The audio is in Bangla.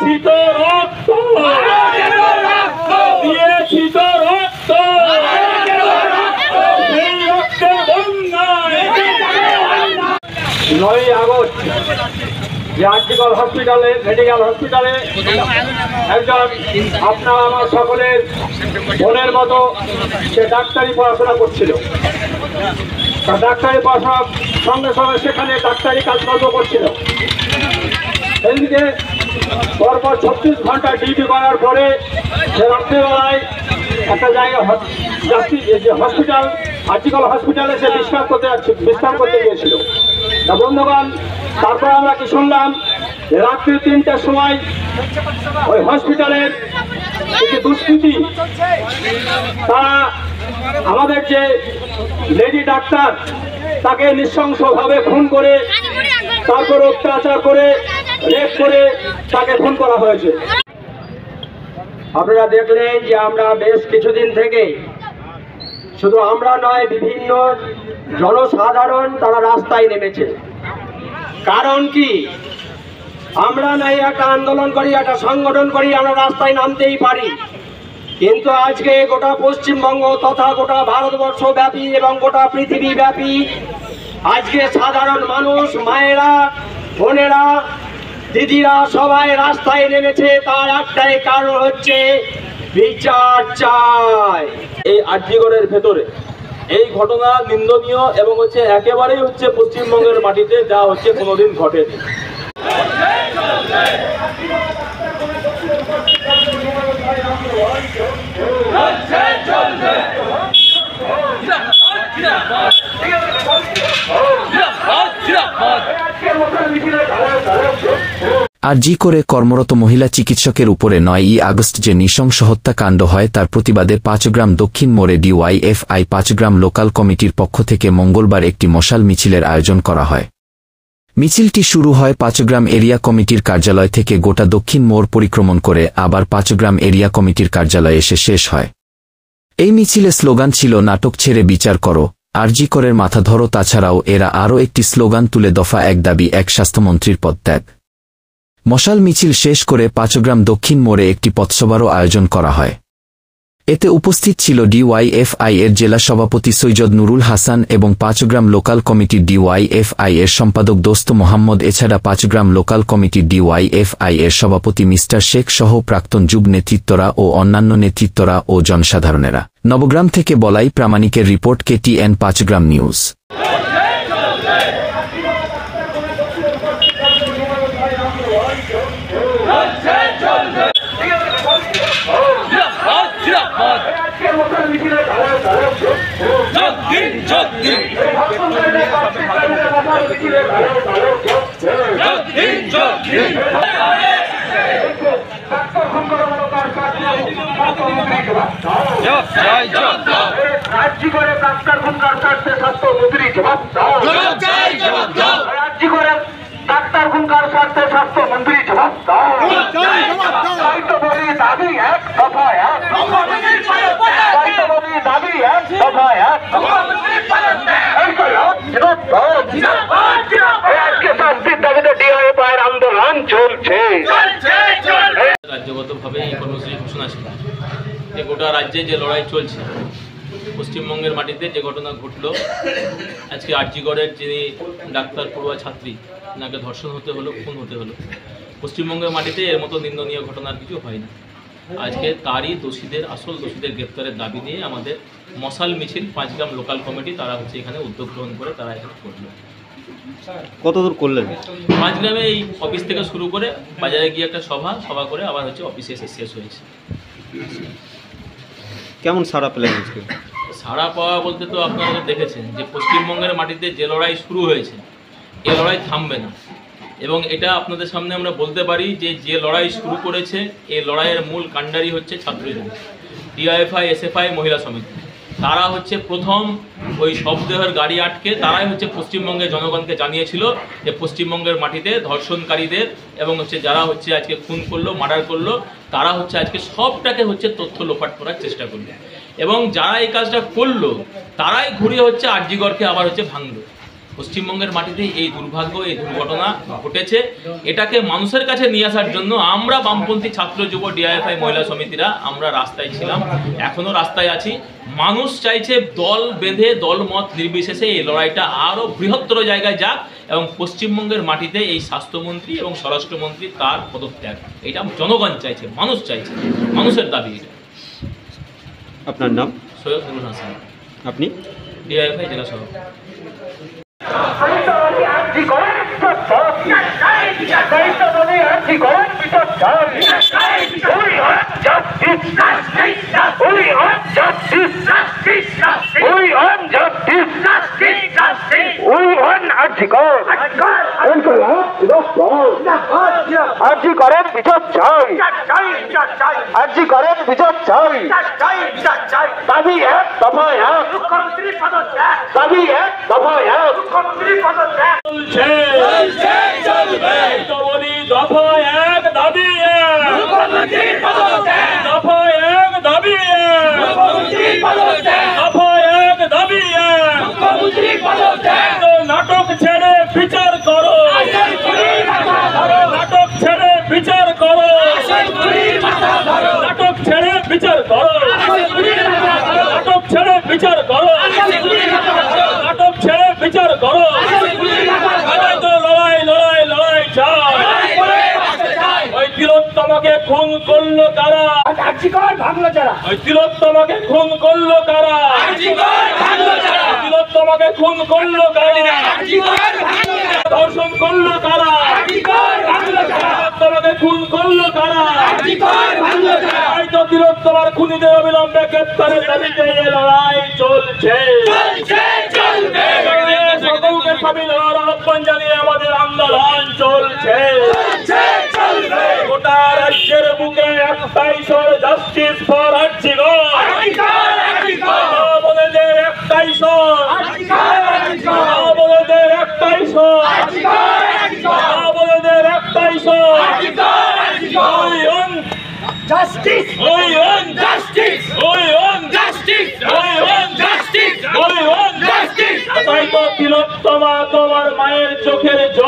দিয়েছি তো রক্ত, দিয়েছি তো রক্ত, সেই রক্তের বন্যায় 9ই আগস্ট যে আরজিকর হসপিটালে, মেডিকেল হসপিটালে একজন আপনার আমার সকলের বোনের মতো সে ডাক্তারি পড়াশোনা করছিল। তার ডাক্তারি পড়াশোনার সঙ্গে সঙ্গে সেখানে ডাক্তারি কাজকর্ম করছিল। এদিকে পরপর 36 ঘন্টা ডিউটি করার পরে সে রাত্রিবেলায় একটা জায়গায় হসপিটাল, আরজিকর হসপিটালে সে বিশ্রাম করতে গিয়েছিল। তা বন্ধুগণ, তারপর আমরা কি শুনলাম, রাত্রি 3টার সময় ওই হসপিটালের কিছু দুষ্কৃতী তারা আমাদের যে লেডি ডাক্তার তাকে নৃশংসভাবে খুন করে, তারপর অত্যাচার করে, রেপ করে তাকে খুন করা হয়েছে। আপনারা দেখলেন যে আমরা বেশ কিছুদিন থেকে, শুধু আমরা নয়, বিভিন্ন জনসাধারণ তারা রাস্তায় নেমেছে। কারণ কি, আমরা নাই একটা আন্দোলন করি, একটা সংগঠন করি, আমরা রাস্তায় নামতেই পারি, কিন্তু আজকে গোটা পশ্চিমবঙ্গ তথা গোটা ভারতবর্ষ ব্যাপী এবং গোটা পৃথিবী ব্যাপী আজকে সাধারণ মানুষ, মায়েরা, বোনেরা, দিদিরা সবাই রাস্তায় নেমেছে। তার একটাই কারণ হচ্ছে বিচার চাই। এই আরজিকরের ভেতরে এই ঘটনা নিন্দনীয় এবং একেবারেই পশ্চিমবঙ্গের মাটিতে যা কোনোদিন ঘটেনি। আরজি করে কর্মরত মহিলা চিকিৎসকের উপরে 9ই আগস্ট যে নৃশংস হত্যাকাণ্ড হয় তার প্রতিবাদে পাঁচগ্রাম দক্ষিণ মোড়ে ডিওয়াইএফআই পাঁচগ্রাম লোকাল কমিটির পক্ষ থেকে মঙ্গলবার একটি মশাল মিছিলের আয়োজন করা হয়। মিছিলটি শুরু হয় পাঁচগ্রাম এরিয়া কমিটির কার্যালয় থেকে, গোটা দক্ষিণ মোড় পরিক্রমণ করে আবার পাঁচগ্রাম এরিয়া কমিটির কার্যালয়ে এসে শেষ হয়। এই মিছিলে স্লোগান ছিল, নাটক ছেড়ে বিচার করো, আরজি করের মাথা ধরো। তাছাড়াও এরা আরও একটি স্লোগান তুলে দফা 1 দাবি 1 স্বাস্থ্যমন্ত্রীর পদত্যাগ। মশাল মিছিল শেষ করে পাঁচগ্রাম দক্ষিণ মোড়ে একটি পথসভারও আয়োজন করা হয়। এতে উপস্থিত ছিল ডিওয়াইএফআই এর জেলা সভাপতি সৈয়দ নুরুল হাসান এবং পাঁচগ্রাম লোকাল কমিটির ডিওয়াইএফআই এর সম্পাদক দোস্ত মোহাম্মদ, এছাড়া পাঁচগ্রাম লোকাল কমিটির ডিওয়াইএফআই এর সভাপতি মিস্টার শেখ সহ প্রাক্তন যুব নেতৃত্বরা ও অন্যান্য নেতৃত্বরা ও জনসাধারণেরা। নবগ্রাম থেকে বলাই প্রামাণিকের রিপোর্ট, KTN পাঁচগ্রাম নিউজ। রাজ্যি করে ডাক্তার খুনকার স্বার্থে স্বাস্থ্যমন্ত্রী জবাব দাও। রাজ্যি করে ডাক্তার খুনকার স্বার্থে স্বাস্থ্যমন্ত্রী জবাব দাও। বলি দাবি 1 দফা 1, বলি দাবি 1 দফা 1। আজকে শাস্তির দাবিতে ডিওয়াইএফআই আন্দোলন চলছে। রাজ্যগতভাবে এই কর্মসূচি ঘোষণা ছিল যে গোটা রাজ্যে যে লড়াই চলছে, পশ্চিমবঙ্গের মাটিতে যে ঘটনা ঘটল, আজকে আরজিকরের যিনি ডাক্তার পড়ুয়া ছাত্রী, তাকে ধর্ষণ হতে হলো, খুন হতে হলো, পশ্চিমবঙ্গের মাটিতে এর মতো নিন্দনীয় ঘটনার কিছু হয় না। আজকে তারই দোষীদের, আসল দোষীদের গ্রেপ্তারের দাবি নিয়ে আমাদের মশাল মিছিল পাঁচগ্রাম লোকাল কমিটি তারা এখানে উদ্যোগ গ্রহণ করে তারা এখানে করলো। কতদূর করলেন? পাঁচগ্রামে এই অফিস থেকে শুরু করে বাজারে গিয়ে একটা সভা করে আবার অফিসে এসে শেষ হয়েছে। কেমন সাড়া পেলেন আজকে? সাড়া পাওয়া বলতে তো আপনারা দেখেছেন যে পশ্চিমবঙ্গের মাটিতে যে লড়াই শুরু হয়েছে, এ লড়াই থামবে না। এবং এটা আপনাদের সামনে আমরা বলতে পারি যে লড়াই শুরু করেছে, এই লড়াইয়ের মূল কাণ্ডারি হচ্ছে ছাত্রজীবী, ডিওয়াইএফআই, এসএফআই, মহিলা সমিতি। তারা প্রথম ওই শবদেহের গাড়ি আটকে তারাই পশ্চিমবঙ্গের জনগণকে জানিয়েছিল যে পশ্চিমবঙ্গের মাটিতে ধর্ষণকারীদের এবং যারা আজকে খুন করলো, মার্ডার করলো, তারা আজকে সবটাকে তথ্য লোপাট করার চেষ্টা করলো। এবং যারা এই কাজটা করলো তারাই ঘুরিয়ে আরজিকরকে আবার ভাঙলো। পশ্চিমবঙ্গের মাটিতে এই দুর্ভাগ্য, এই দুর্ঘটনা ঘটেছে। এটাকে মানুষের কাছে নিয়ে আসার জন্য আমরা বামপন্থী ছাত্র যুব ডিআইএফআই মহিলা সমিতিরা আমরা রাস্তায় ছিলাম, এখনও রাস্তায় আছি। মানুষ চাইছে দল বেঁধে দলমত নির্বিশেষে এই লড়াইটা আরও বৃহত্তর জায়গায় যাক এবং পশ্চিমবঙ্গের মাটিতে এই স্বাস্থ্যমন্ত্রী এবং স্বরাষ্ট্রমন্ত্রী তার পদত্যাগ, এটা জনগণ চাইছে, মানুষ চাইছে, মানুষের দাবি এটা। আপনার নাম? সৈয়দ নুরুল হাসান, আপনি? ডিআইএফআই জেলা সভাপতি। আর্জি করেন বিচার চাই, আর্জি করেন বিচার চাই, দাবি এক দফা এক, দাবি এক দফা এক, চলছে বলি দফা এক দাবি এক, দফা এক দাবি এক, দফা এক দাবি এক, নাটক ছেড়ে বিচার করো, নাটক ছেড়ে বিচার করো, নাটক ছেড়ে বিচার করো, নাটক ছেড়ে বিচার করো, নাটক ছেড়ে বিচার করো। লড়াই লড়াই লড়াই চাই। ওই তিলোত্তমাকে খুন করলো কারা? ওই তিলোত্তমাকে খুন করলো কারা? তিলোত্তমাকে খুন করলো কারা? ধর্ষণ করলো কারা? তিলোত্তমাকে খুন করলো কারা? হয়তো তিলোত্তমার খুনিদের অবিলম্বে গ্রেপ্তারের দাবিতে এই লড়াই চলছে। সকলকে সামিল হওয়ার আহ্বান জানিয়ে আমাদের আন্দোলন চলছে। গোটা রাজ্যের বুকে একটাই স্বর, জাস্টিস ফর আর্জিকর। বলেদের একটাই স্বর, বলেদের একটাই স্বর, বলেদের একটাই স্বর। We want justice. We want justice. We want justice. We want justice. We want justice. তাই তো তিলোত্তমা তোমার মায়ের চোখের জল।